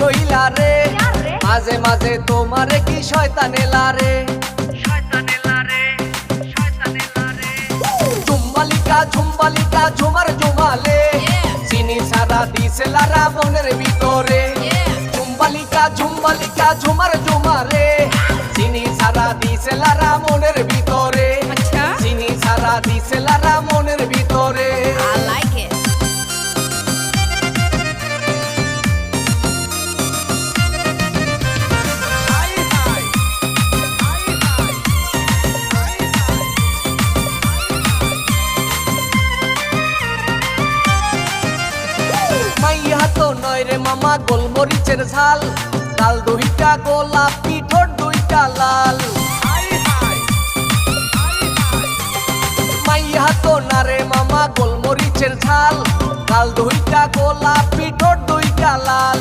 মহিলা রে মাঝে মাঝে তোমারে কি শয়তানে লারে ঝুম্বালিকা ঝুমার ঝুমালে চিনি সারা দিছে লারা মনের ভিতরে ঝুম্বালিকা ঝুমার ঝুমারে চিনি সারা দিছে লারা মনের ভিতরে চিনি সারা দিছে লারা মনের ভিতরে মাইয়া তো নয় রে মামা গোলমরিচের ঝাল লাল দুইটা গোলাপি ঠোঁট দুইটা লাল মাইয়া তো না রে মামা গোলমরিচের ঝাল লাল দুইটা গোলাপি ঠোঁট দুইটা লাল